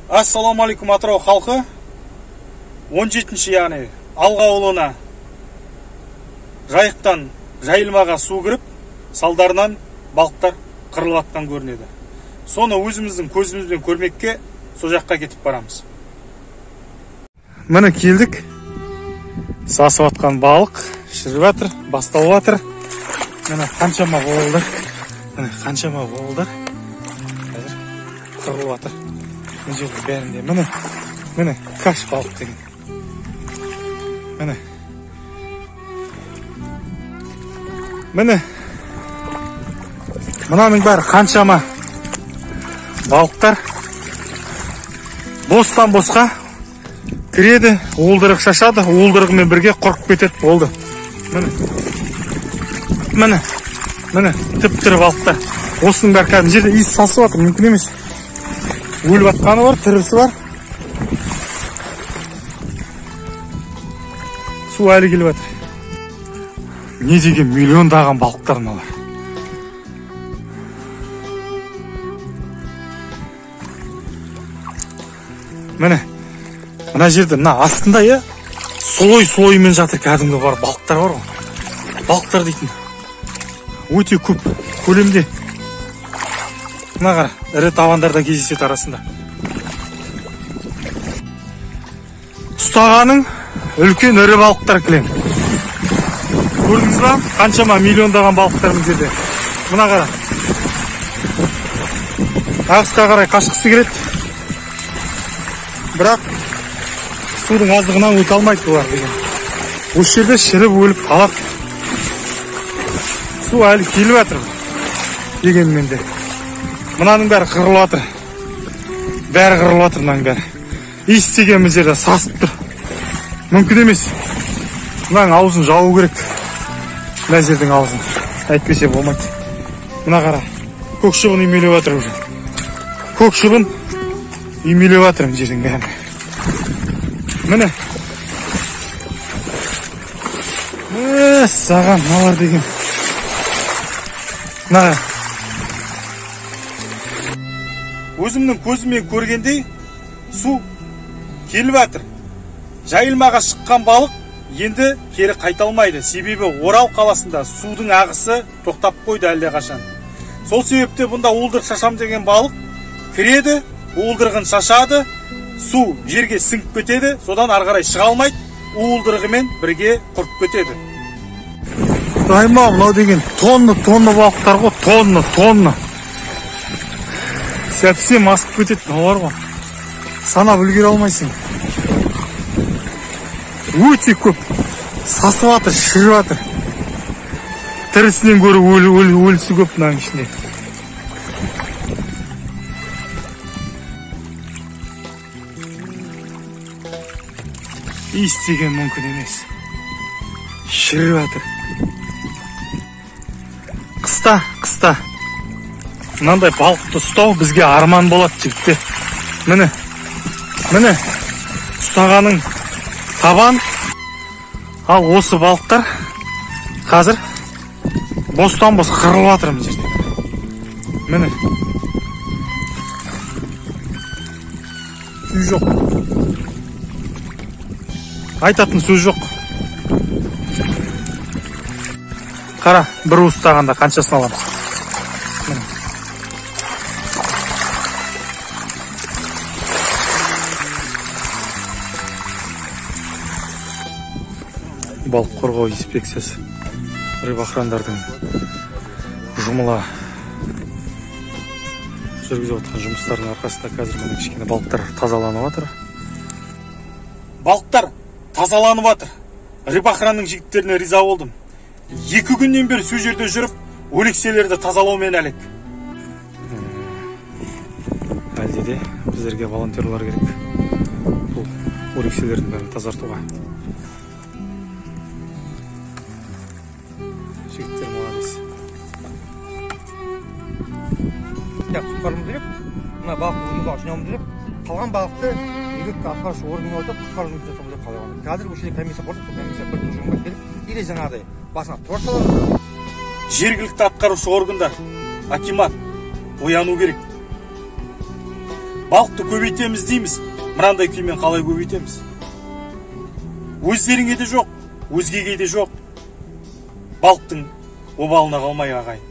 Ассалаумағалейкум Атырау халқы. 17-ші яғни Алға ауылына жайықтан жайылмаға су кіріп, салдарынан балықтар қырылып жатқан көрінеді. Соны өзіміздің көзімізбен көрмекке сол жаққа кетіп барамыз. Міне келдік. Сасып жатқан балық шіріп жатыр, басталып жатыр. Міне қаншама болды. Міне қаншама болды. Қазір қырылып жатыр. Мына жерде бәрінде міне каш балық деген. Міне мынаның бәрі қаншама балықтар бостан босқа кіреді, уылдырық шашады, уылдырығымен бірге құрып кетеді, болды. Міне тіп-тірі балықтар. Осының бәрі кәдімгі жерде иіс сасып жатыр, мүмкін емес. Өліп жатқаны бар, тірісі бар. Су әлі келіп жатыр. Не деген миллиондаған балықтар мыналар. Міне, мына жерде, мына астында слой-слоймен жатыр, кәдімгі бар балықтар бар ғой. Балықтар дейтін. Өте көп көлемде. Мына қара, ірі табандарда кездеседі арасында. Ұстағаның үлкен ірі балықтар кілең. Көрдіңіз ба? Қаншама миллиондаған балықтар бұл жерде. Мына қара. Ағысқа қарай қашқысы келеді. Бірақ судың аздығынан өте алмайды бұлар деген. Осы жерде шіріп өліп қалады. Су әлі келіп жатыр дегенмен де. Мынаның бәрі қырылып жатыр. Бәрі қырылып жатыр мынаның бәрі. Иіс деген бұл жерде сасып тұр. Мүмкін емес. Мынаның аузын жауы керек. Мына жердің аузын. Әйтпесе болмайды. Мына қара. Көк шыбын үймелеп жатыр уже. Көк шыбын үймелеп жатыр бұл жердің бәрі. Міне. Саған налар деген. Мына қара. Өзімнің көзіммен көргендей су келіп жатыр. Жайылмаға шыққан балық енді кері қайталмайды. Себебі Орал қаласында судың ағысы тоқтап қойды әлде қашан. Сол себепте бұнда уылдырық шашам деген балық кіреді, уылдырығын шашады, су жерге сіңіп кетеді, содан ары қарай шыға алмайды, уылдырығымен бірге құрып кетеді. Райма, мынау деген тонны балықтар ғой, тонны. Совсем асып кетеді, мыналар ғой. Санап үлгере алмайсың. Өте көп. Сасып жатыр, шіріп жатыр. Тірісінен гөрі өлісі көп мынаның ішінде. Иіс деген мүмкін емес. Шіріп жатыр. Қыста. Мынандай балықты ұстау бізге арман болады жігіттер. Міне. Ұстағаның табан. Ал осы балықтар қазір бостан бос қырылып жатыр мына жерде. Міне. Сөз жоқ. Айтатын сөз жоқ. Қара, бір ұстағанда қаншасын аламыз. Балық қорғау инспекциясы рыба охрандардың жұмыла жүргізіп отқан жұмыстардың арқасында қазір міне кішкене балықтар тазаланып жатыр. Балықтар тазаланып жатыр. Рыба охранның жігіттеріне риза болдым. 2 күннен бері сол жерде жүріп, өлекселерді тазалаумен әлек. Әлде де біздерге волонтерлар керек. Бұл өлекселердің бәрін тазартуға. Жігіттер молодец. Құтқарымды деп, мына балықты жинауымды деп, қалған балықты егетті атқарушы органға өтіп, құтқарымды деп қалған. Қазір бұл жерде комиссия құрдық, сол комиссия бір тұжырымға келіп, или жаңағыдай басына тұра салады. Жергілікті атқарушы органдар, акимат ояну керек. балықты көбейтеміз дейміз, мынандай күймен қалай көбейтеміз? Өздеріңе де жоқ, өзгеге де жоқ. Балықтың обалына қалмай ағайын.